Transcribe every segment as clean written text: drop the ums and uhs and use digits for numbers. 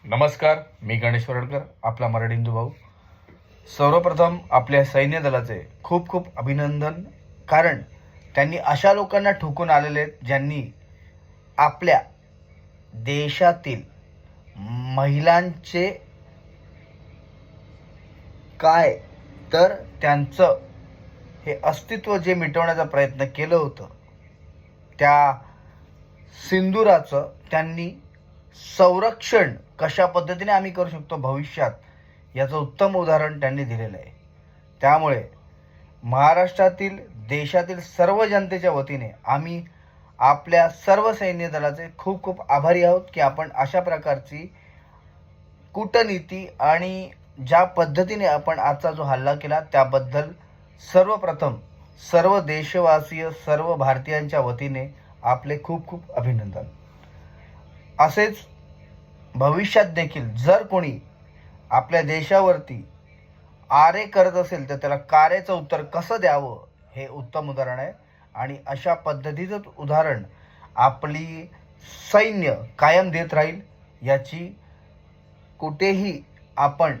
नमस्कार, मी गणेश वरडकर, आपला मराठी हिंदू भाऊ. सर्वप्रथम आपल्या सैन्य दलाचे खूप खूप अभिनंदन, कारण त्यांनी अशा लोकांना ठोकून आलेले आहेत ज्यांनी आपल्या देशातील महिलांचे काय तर त्यांचं हे अस्तित्व जे मिटवण्याचा प्रयत्न केलं होतं, त्या सिंदुराचं त्यांनी संरक्षण कशा पद्धतीने आम्ही करू शकतो भविष्यात याचं उत्तम उदाहरण त्यांनी दिलेलं आहे. त्यामुळे महाराष्ट्रातील देशातील सर्व जनतेच्या वतीने आम्ही आपल्या सर्व सैन्य दलाचे खूप खूप आभारी आहोत की आपण अशा प्रकारची कूटनीती आणि ज्या पद्धतीने आपण आजचा जो हल्ला केला त्याबद्दल सर्वप्रथम सर्व देशवासीय सर्व भारतीयांच्या वतीने आपले खूप खूप अभिनंदन. असेच भविष्यात देखील जर कोणी आपल्या देशावरती आरे करत असेल तर त्याला कारेचं उत्तर कसं द्यावं हे उत्तम उदाहरण आहे. आणि अशा पद्धतीचं उदाहरण आपली सैन्य कायम देत राहील याची कुठेही आपण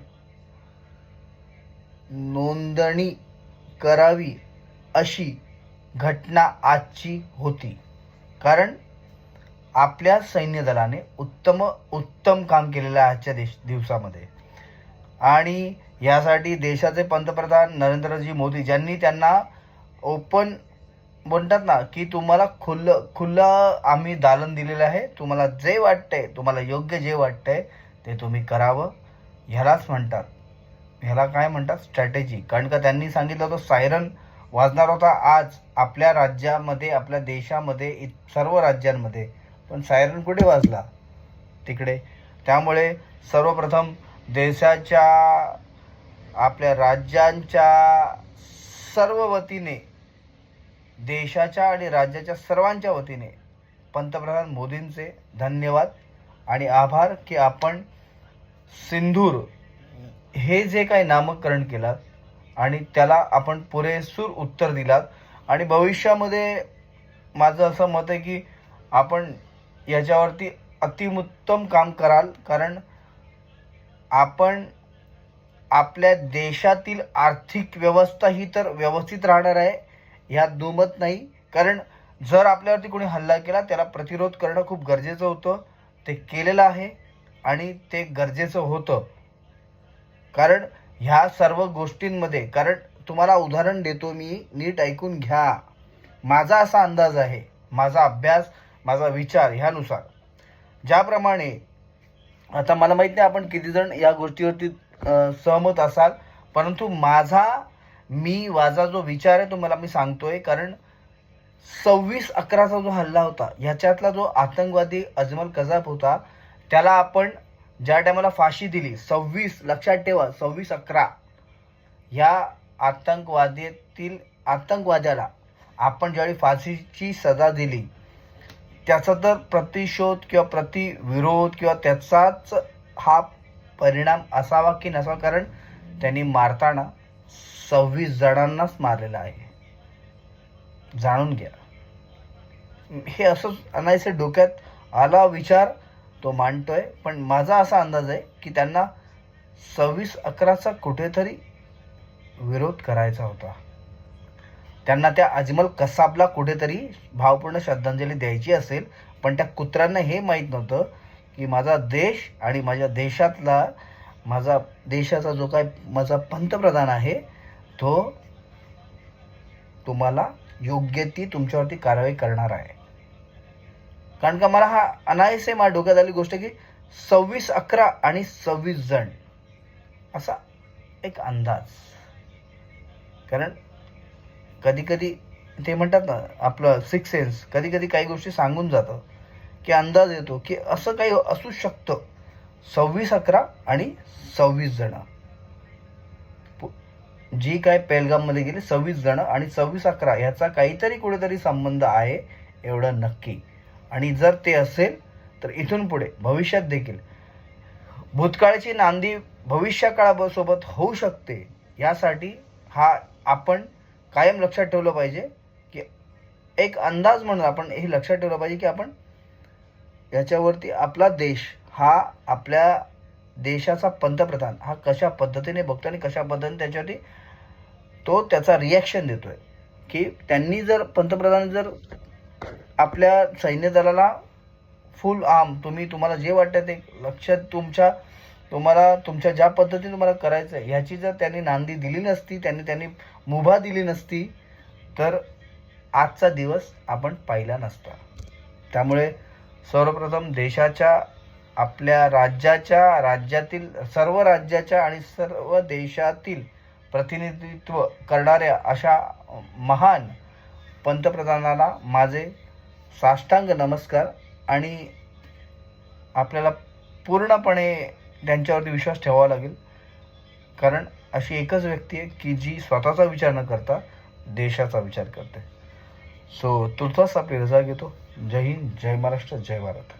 नोंदणी करावी अशी घटना आजची होती. कारण आपल्या सैन्य दलाने उत्तम काम केलेलं आहे आजच्या दिवसामध्ये. आणि यासाठी देशाचे पंतप्रधान नरेंद्रजी मोदी ज्यांनी त्यांना ओपन म्हणतात ना की तुम्हाला खुलं आम्ही दालन दिलेलं आहे, तुम्हाला जे वाटतंय तुम्हाला योग्य जे वाटतंय ते तुम्ही करावं. ह्यालाच म्हणतात, ह्याला काय म्हणतात, स्ट्रॅटेजी. कारण का त्यांनी सांगितलं होतं सायरन वाजणार होता आज आपल्या राज्यामध्ये आपल्या देशामध्ये सर्व राज्यांमध्ये, पण सायरन कुठे वाजला तिकडे. त्यामुळे सर्वप्रथम देशाच्या आपल्या राज्यांच्या सर्व वतीने देशाच्या आणि राज्याच्या सर्वांच्या वतीने पंतप्रधान मोदींचे धन्यवाद आणि आभार की आपण सिंदूर हे जे काही नामकरण केलात आणि त्याला आपण पुरेसूर उत्तर दिलात. आणि भविष्यामध्ये माझं असं मत आहे की आपण याच्यावरती अतिउत्तम काम कराल, कारण आपण आपल्या देशातील आर्थिक व्यवस्था ही तर व्यवस्थित राहणार आहे ह्यात दुमत नाही. कारण जर आपल्यावरती कोणी हल्ला केला त्याला प्रतिरोध करणं खूप गरजेचं होतं, ते केलेलं आहे आणि ते गरजेचं होतं. कारण ह्या सर्व गोष्टींमध्ये, कारण तुम्हाला उदाहरण देतो मी, नीट ऐकून घ्या. माझा असा अंदाज आहे, माझा अभ्यास, माझा विचार ह्यानुसार ज्याप्रमाणे, आता मला माहित नाही आपण किती जण या गोष्टीवरती सहमत असाल, परंतु माझा जो विचार आहे तो मी सांगतोय. कारण 26/11चा जो हल्ला होता ह्याच्यातला जो आतंकवादी अजमल कजाब होता त्याला आपण ज्या टायमाला फाशी दिली, 26 लक्षात ठेवा, 26/11 ह्या आतंकवाद्याला आपण ज्यावेळी फाशीची सजा दिली त्याचा तर प्रतिशोध किंवा प्रतिविरोध किंवा त्याचाच हा परिणाम असावा की नसावा. कारण त्यांनी मारताना 26 जणांनाच मारलेला आहे, जाणून घ्या. हे असं अनायसे डोक्यात आला विचार तो मांडतोय, पण माझा असा अंदाज आहे की त्यांना 26/11चा कुठेतरी विरोध करायचा होता. त्यांना त्या अजमल कसाबला कुठेतरी भावपूर्ण श्रद्धांजली द्यायची असेल, पण त्या कुत्र्यांना हे माहीत नव्हतं की माझा देश आणि माझा देशाचा जो काय माझा पंतप्रधान आहे तो तुम्हाला योग्य ती तुमच्यावरती कारवाई करणार आहे. कारण का मला हा अनायसे माझ्या डोक्यात आली गोष्ट की 26/11 आणि 26 जण असा एक अंदाज. कारण कधी कधी ते म्हणतात ना आपलं सिक्स सेन्स, कधी कधी काही गोष्टी सांगून जातं की अंदाज येतो की असं काही असू शकतं. 26/11 आणि 26 जण जी काय पेहलगाममध्ये गेली, 26 जण आणि 26/11 ह्याचा काहीतरी कुठेतरी संबंध आहे एवढं नक्की. आणि जर ते असेल तर इथून पुढे भविष्यात देखील भूतकाळाची नांदी भविष्यकाळासोबत होऊ शकते, यासाठी हा आपण कायम लक्षात ठेवलं पाहिजे की एक अंदाज म्हणून आपण हे लक्षात ठेवलं पाहिजे की आपण याच्यावरती आपला देश हा आपल्या देशाचा पंतप्रधान हा कशा पद्धतीने बघतो आणि कशा पद्धतीने त्याच्यावरती तो त्याचा रिॲक्शन देतोय, की त्यांनी जर पंतप्रधान जर आपल्या सैन्य दलाला फुल आर्म तुम्हाला जे वाटतं ते लक्षात तुम्हाला तुमच्या ज्या पद्धतीने तुम्हाला करायचं आहे ह्याची जर त्यांनी नांदी दिली नसती, त्यांनी मुभा दिली नसती, तर आजचा दिवस आपण पाहिला नसता. त्यामुळे सर्वप्रथम देशाच्या आपल्या राज्यातील सर्व राज्याच्या आणि सर्व देशातील प्रतिनिधित्व करणाऱ्या अशा महान पंतप्रधानाला माझे साष्टांग नमस्कार. आणि आपल्याला पूर्णपणे त्यांच्यावरती विश्वास ठेवावा लागेल, कारण अशी एकच व्यक्ती आहे की जी स्वतःचा विचार न करता देशाचा विचार करते. सो तुर्तास आपली रजा घेतो. जय हिंद, जय महाराष्ट्र, जय भारत.